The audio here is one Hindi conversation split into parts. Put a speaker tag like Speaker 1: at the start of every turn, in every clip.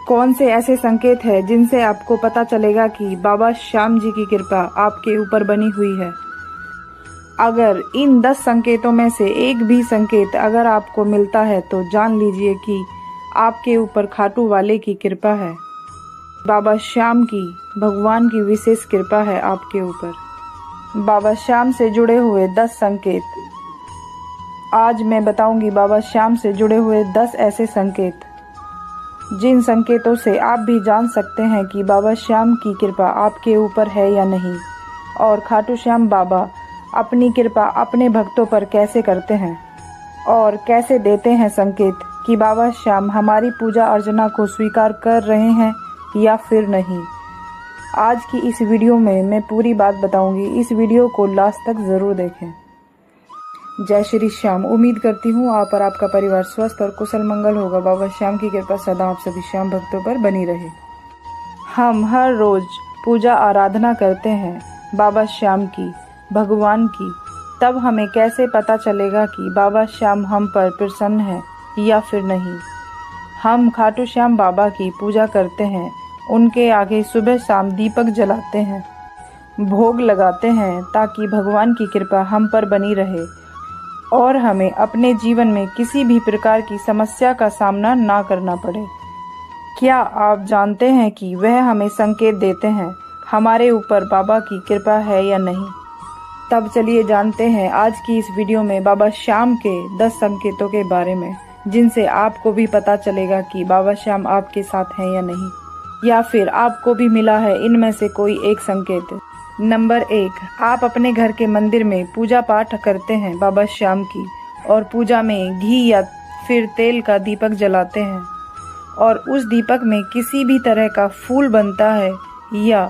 Speaker 1: कौन से ऐसे संकेत हैं जिनसे आपको पता चलेगा कि बाबा श्याम जी की कृपा आपके ऊपर बनी हुई है। अगर इन 10 संकेतों में से एक भी संकेत अगर आपको मिलता है तो जान लीजिए कि आपके ऊपर खाटू वाले की कृपा है, बाबा श्याम की, भगवान की विशेष कृपा है आपके ऊपर। बाबा श्याम से जुड़े हुए 10 संकेत। आज मैं बताऊंगी बाबा श्याम से जुड़े हुए 10 ऐसे संकेत जिन संकेतों से आप भी जान सकते हैं कि बाबा श्याम की कृपा आपके ऊपर है या नहीं, और खाटू श्याम बाबा अपनी कृपा अपने भक्तों पर कैसे करते हैं और कैसे देते हैं संकेत कि बाबा श्याम हमारी पूजा अर्चना को स्वीकार कर रहे हैं या फिर नहीं। आज की इस वीडियो में मैं पूरी बात बताऊंगी, इस वीडियो को लास्ट तक ज़रूर देखें। जय श्री श्याम। उम्मीद करती हूँ आप और आपका परिवार स्वस्थ और कुशल मंगल होगा। बाबा श्याम की कृपा सदा आप सभी श्याम भक्तों पर बनी रहे। हम हर रोज पूजा आराधना करते हैं बाबा श्याम की, भगवान की, तब हमें कैसे पता चलेगा कि बाबा श्याम हम पर प्रसन्न है या फिर नहीं। हम खाटू श्याम बाबा की पूजा करते हैं, उनके आगे सुबह शाम दीपक जलाते हैं, भोग लगाते हैं ताकि भगवान की कृपा हम पर बनी रहे और हमें अपने जीवन में किसी भी प्रकार की समस्या का सामना ना करना पड़े। क्या आप जानते हैं कि वह हमें संकेत देते हैं हमारे ऊपर बाबा की कृपा है या नहीं? तब चलिए जानते हैं आज की इस वीडियो में बाबा श्याम के 10 संकेतों के बारे में, जिनसे आपको भी पता चलेगा कि बाबा श्याम आपके साथ हैं या नहीं, या फिर आपको भी मिला है इनमें से कोई एक संकेत। नंबर 1, आप अपने घर के मंदिर में पूजा पाठ करते हैं बाबा श्याम की, और पूजा में घी या फिर तेल का दीपक जलाते हैं और उस दीपक में किसी भी तरह का फूल बनता है या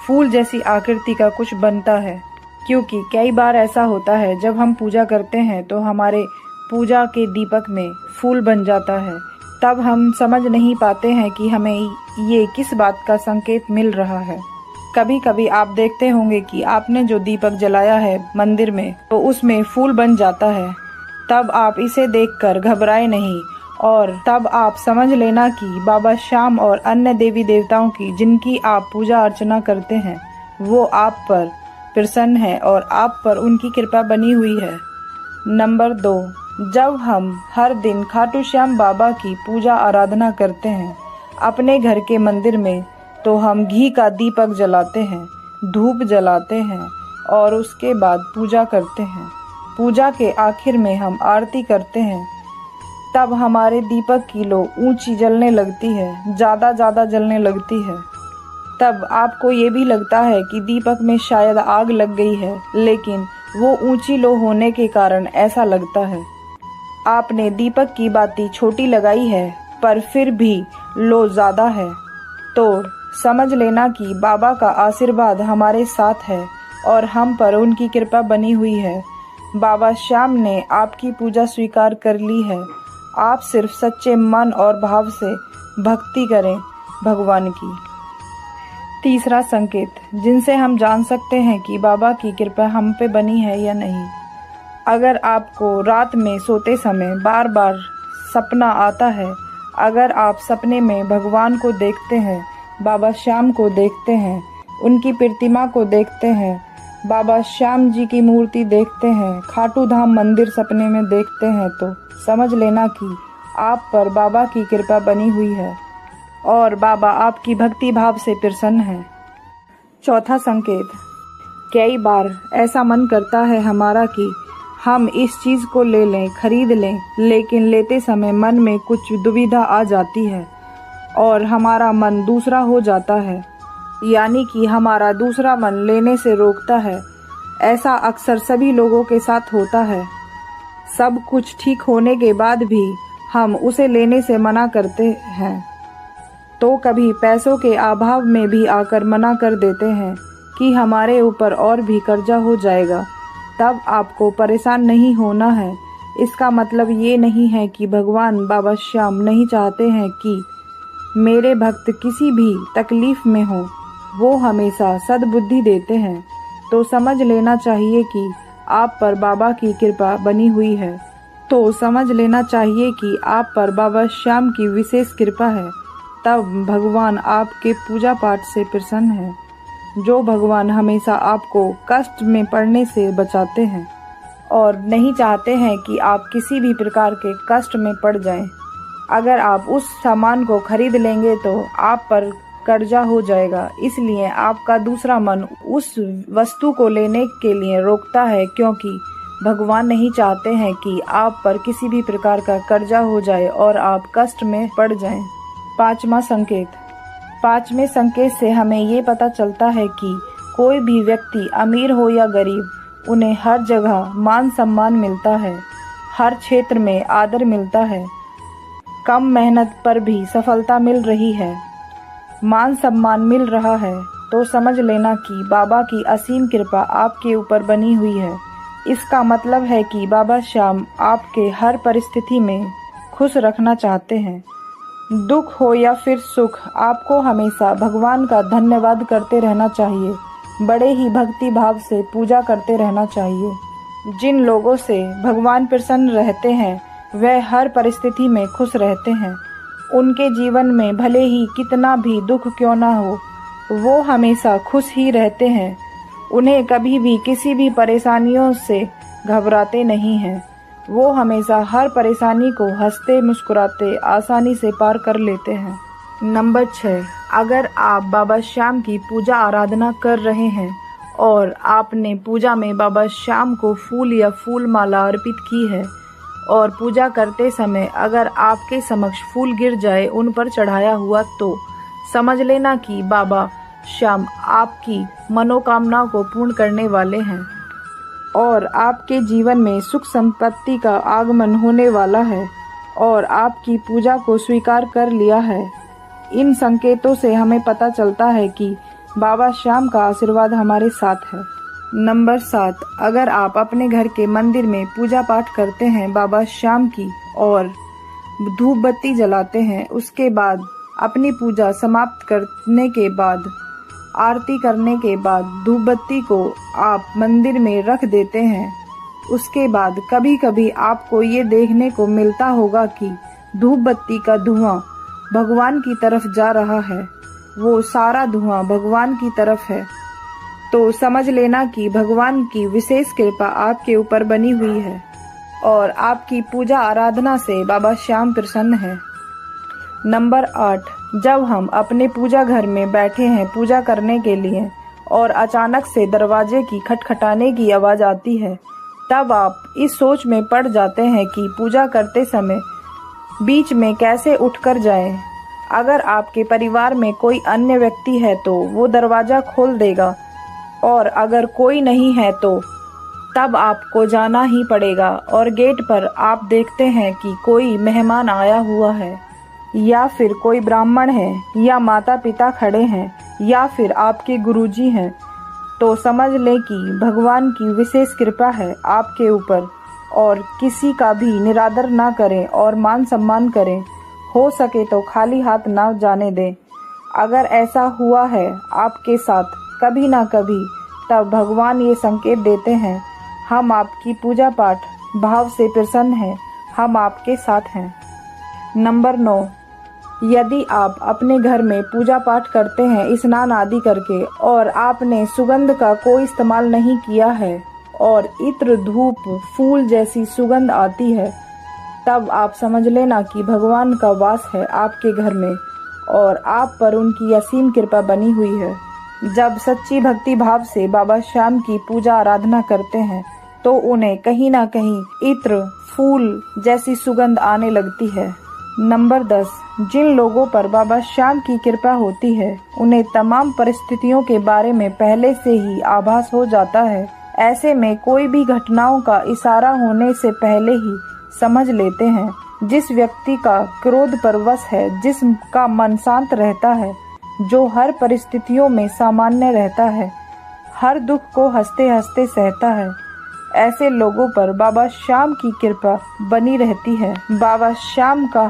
Speaker 1: फूल जैसी आकृति का कुछ बनता है। क्योंकि कई बार ऐसा होता है जब हम पूजा करते हैं तो हमारे पूजा के दीपक में फूल बन जाता है, तब हम समझ नहीं पाते हैं कि हमें ये किस बात का संकेत मिल रहा है। कभी कभी आप देखते होंगे कि आपने जो दीपक जलाया है मंदिर में तो उसमें फूल बन जाता है, तब आप इसे देखकर घबराए नहीं और तब आप समझ लेना कि बाबा श्याम और अन्य देवी देवताओं की जिनकी आप पूजा अर्चना करते हैं वो आप पर प्रसन्न है और आप पर उनकी कृपा बनी हुई है। नंबर 2, जब हम हर दिन खाटू श्याम बाबा की पूजा आराधना करते हैं अपने घर के मंदिर में, तो हम घी का दीपक जलाते हैं, धूप जलाते हैं और उसके बाद पूजा करते हैं। पूजा के आखिर में हम आरती करते हैं, तब हमारे दीपक की लो ऊंची जलने लगती है, ज़्यादा जलने लगती है। तब आपको ये भी लगता है कि दीपक में शायद आग लग गई है, लेकिन वो ऊंची लो होने के कारण ऐसा लगता है। आपने दीपक की बाती छोटी लगाई है पर फिर भी लो ज़्यादा है, तो समझ लेना कि बाबा का आशीर्वाद हमारे साथ है और हम पर उनकी कृपा बनी हुई है। बाबा श्याम ने आपकी पूजा स्वीकार कर ली है। आप सिर्फ सच्चे मन और भाव से भक्ति करें भगवान की। तीसरा संकेत जिनसे हम जान सकते हैं कि बाबा की कृपा हम पे बनी है या नहीं। अगर आपको रात में सोते समय बार बार सपना आता है, अगर आप सपने में भगवान को देखते हैं, बाबा श्याम को देखते हैं, उनकी प्रतिमा को देखते हैं, बाबा श्याम जी की मूर्ति देखते हैं, खाटू धाम मंदिर सपने में देखते हैं, तो समझ लेना कि आप पर बाबा की कृपा बनी हुई है और बाबा आपकी भक्ति भाव से प्रसन्न है। चौथा संकेत, कई बार ऐसा मन करता है हमारा कि हम इस चीज़ को ले लें, खरीद लें, लेकिन लेते समय मन में कुछ दुविधा आ जाती है और हमारा मन दूसरा हो जाता है, यानी कि हमारा दूसरा मन लेने से रोकता है। ऐसा अक्सर सभी लोगों के साथ होता है। सब कुछ ठीक होने के बाद भी हम उसे लेने से मना करते हैं, तो कभी पैसों के अभाव में भी आकर मना कर देते हैं कि हमारे ऊपर और भी कर्जा हो जाएगा। तब आपको परेशान नहीं होना है। इसका मतलब ये नहीं है कि भगवान बाबा श्याम नहीं चाहते हैं कि मेरे भक्त किसी भी तकलीफ में हो, वो हमेशा सद्बुद्धि देते हैं। तो समझ लेना चाहिए कि आप पर बाबा की कृपा बनी हुई है, तो समझ लेना चाहिए कि आप पर बाबा श्याम की विशेष कृपा है। तब भगवान आपके पूजा पाठ से प्रसन्न है। जो भगवान हमेशा आपको कष्ट में पड़ने से बचाते हैं और नहीं चाहते हैं कि आप किसी भी प्रकार के कष्ट में पड़ जाएं। अगर आप उस सामान को खरीद लेंगे तो आप पर कर्जा हो जाएगा, इसलिए आपका दूसरा मन उस वस्तु को लेने के लिए रोकता है, क्योंकि भगवान नहीं चाहते हैं कि आप पर किसी भी प्रकार का कर्जा हो जाए और आप कष्ट में पड़ जाएं। पांचवा संकेत। पांचवें संकेत से हमें ये पता चलता है कि कोई भी व्यक्ति अमीर हो या गरीब, उन्हें हर जगह मान सम्मान मिलता है, हर क्षेत्र में आदर मिलता है, कम मेहनत पर भी सफलता मिल रही है, मान सम्मान मिल रहा है, तो समझ लेना कि बाबा की असीम कृपा आपके ऊपर बनी हुई है। इसका मतलब है कि बाबा श्याम आपके हर परिस्थिति में खुश रखना चाहते हैं। दुख हो या फिर सुख, आपको हमेशा भगवान का धन्यवाद करते रहना चाहिए, बड़े ही भक्ति भाव से पूजा करते रहना चाहिए। जिन लोगों से भगवान प्रसन्न रहते हैं वह हर परिस्थिति में खुश रहते हैं। उनके जीवन में भले ही कितना भी दुख क्यों ना हो, वो हमेशा खुश ही रहते हैं। उन्हें कभी भी किसी भी परेशानियों से घबराते नहीं हैं। वो हमेशा हर परेशानी को हंसते मुस्कुराते आसानी से पार कर लेते हैं। नंबर 6, अगर आप बाबा श्याम की पूजा आराधना कर रहे हैं और आपने पूजा में बाबा श्याम को फूल या फूल माला अर्पित की है और पूजा करते समय अगर आपके समक्ष फूल गिर जाए उन पर चढ़ाया हुआ, तो समझ लेना कि बाबा श्याम आपकी मनोकामनाओं को पूर्ण करने वाले हैं और आपके जीवन में सुख संपत्ति का आगमन होने वाला है और आपकी पूजा को स्वीकार कर लिया है। इन संकेतों से हमें पता चलता है कि बाबा श्याम का आशीर्वाद हमारे साथ है। नंबर 7, अगर आप अपने घर के मंदिर में पूजा पाठ करते हैं बाबा श्याम की और धूप बत्ती जलाते हैं, उसके बाद अपनी पूजा समाप्त करने के बाद, आरती करने के बाद धूप बत्ती को आप मंदिर में रख देते हैं, उसके बाद कभी कभी आपको ये देखने को मिलता होगा कि धूप बत्ती का धुआं भगवान की तरफ जा रहा है, वो सारा धुआं भगवान की तरफ है, तो समझ लेना कि भगवान की विशेष कृपा आपके ऊपर बनी हुई है और आपकी पूजा आराधना से बाबा श्याम प्रसन्न है। नंबर 8, जब हम अपने पूजा घर में बैठे हैं पूजा करने के लिए और अचानक से दरवाजे की खटखटाने की आवाज़ आती है, तब आप इस सोच में पड़ जाते हैं कि पूजा करते समय बीच में कैसे उठकर जाएं। अगर आपके परिवार में कोई अन्य व्यक्ति है तो वो दरवाज़ा खोल देगा और अगर कोई नहीं है तो तब आपको जाना ही पड़ेगा और गेट पर आप देखते हैं कि कोई मेहमान आया हुआ है या फिर कोई ब्राह्मण है या माता पिता खड़े हैं या फिर आपके गुरुजी हैं, तो समझ लें कि भगवान की विशेष कृपा है आपके ऊपर और किसी का भी निरादर ना करें और मान सम्मान करें। हो सके तो खाली हाथ ना जाने दें। अगर ऐसा हुआ है आपके साथ कभी ना कभी, तब भगवान ये संकेत देते हैं, हम आपकी पूजा पाठ भाव से प्रसन्न हैं, हम आपके साथ हैं। नंबर 9, यदि आप अपने घर में पूजा पाठ करते हैं स्नान आदि करके और आपने सुगंध का कोई इस्तेमाल नहीं किया है और इत्र धूप फूल जैसी सुगंध आती है, तब आप समझ लेना कि भगवान का वास है आपके घर में और आप पर उनकी असीम कृपा बनी हुई है। जब सच्ची भक्ति भाव से बाबा श्याम की पूजा आराधना करते हैं तो उन्हें कहीं ना कहीं इत्र फूल जैसी सुगंध आने लगती है। नंबर 10, जिन लोगों पर बाबा श्याम की कृपा होती है उन्हें तमाम परिस्थितियों के बारे में पहले से ही आभास हो जाता है। ऐसे में कोई भी घटनाओं का इशारा होने से पहले ही समझ लेते हैं। जिस व्यक्ति का क्रोध परवश है, जिसका मन शांत रहता है, जो हर परिस्थितियों में सामान्य रहता है, हर दुख को हंसते हंसते सहता है, ऐसे लोगों पर बाबा श्याम की कृपा बनी रहती है। बाबा श्याम का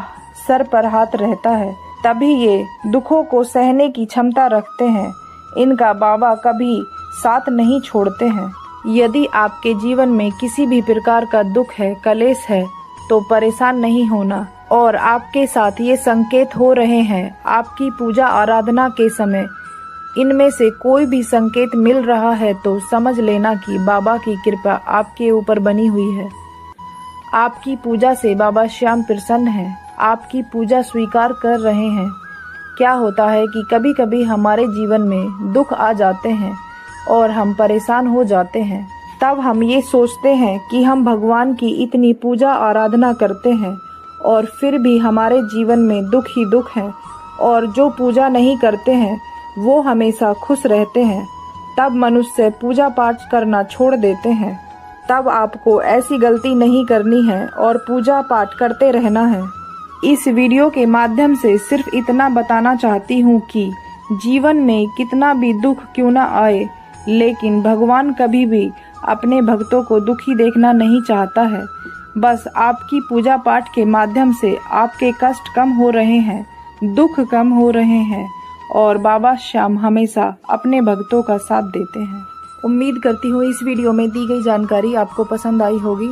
Speaker 1: सर पर हाथ रहता है, तभी ये दुखों को सहने की क्षमता रखते हैं। इनका बाबा कभी साथ नहीं छोड़ते हैं। यदि आपके जीवन में किसी भी प्रकार का दुख है, कलेश है, तो परेशान नहीं होना। और आपके साथ ये संकेत हो रहे हैं आपकी पूजा आराधना के समय। इनमें से कोई भी संकेत मिल रहा है तो समझ लेना कि बाबा की कृपा आपके ऊपर बनी हुई है। आपकी पूजा से बाबा श्याम प्रसन्न हैं, आपकी पूजा स्वीकार कर रहे हैं। क्या होता है कि कभी कभी हमारे जीवन में दुख आ जाते हैं और हम परेशान हो जाते हैं। तब हम ये सोचते हैं कि हम भगवान की इतनी पूजा आराधना करते हैं और फिर भी हमारे जीवन में दुख ही दुख है, और जो पूजा नहीं करते हैं वो हमेशा खुश रहते हैं। तब मनुष्य पूजा पाठ करना छोड़ देते हैं। तब आपको ऐसी गलती नहीं करनी है और पूजा पाठ करते रहना है। इस वीडियो के माध्यम से सिर्फ इतना बताना चाहती हूँ कि जीवन में कितना भी दुख क्यों ना आए, लेकिन भगवान कभी भी अपने भक्तों को दुखी देखना नहीं चाहता है। बस आपकी पूजा पाठ के माध्यम से आपके कष्ट कम हो रहे हैं, दुख कम हो रहे हैं, और बाबा श्याम हमेशा अपने भक्तों का साथ देते हैं। उम्मीद करती हूँ इस वीडियो में दी गई जानकारी आपको पसंद आई होगी।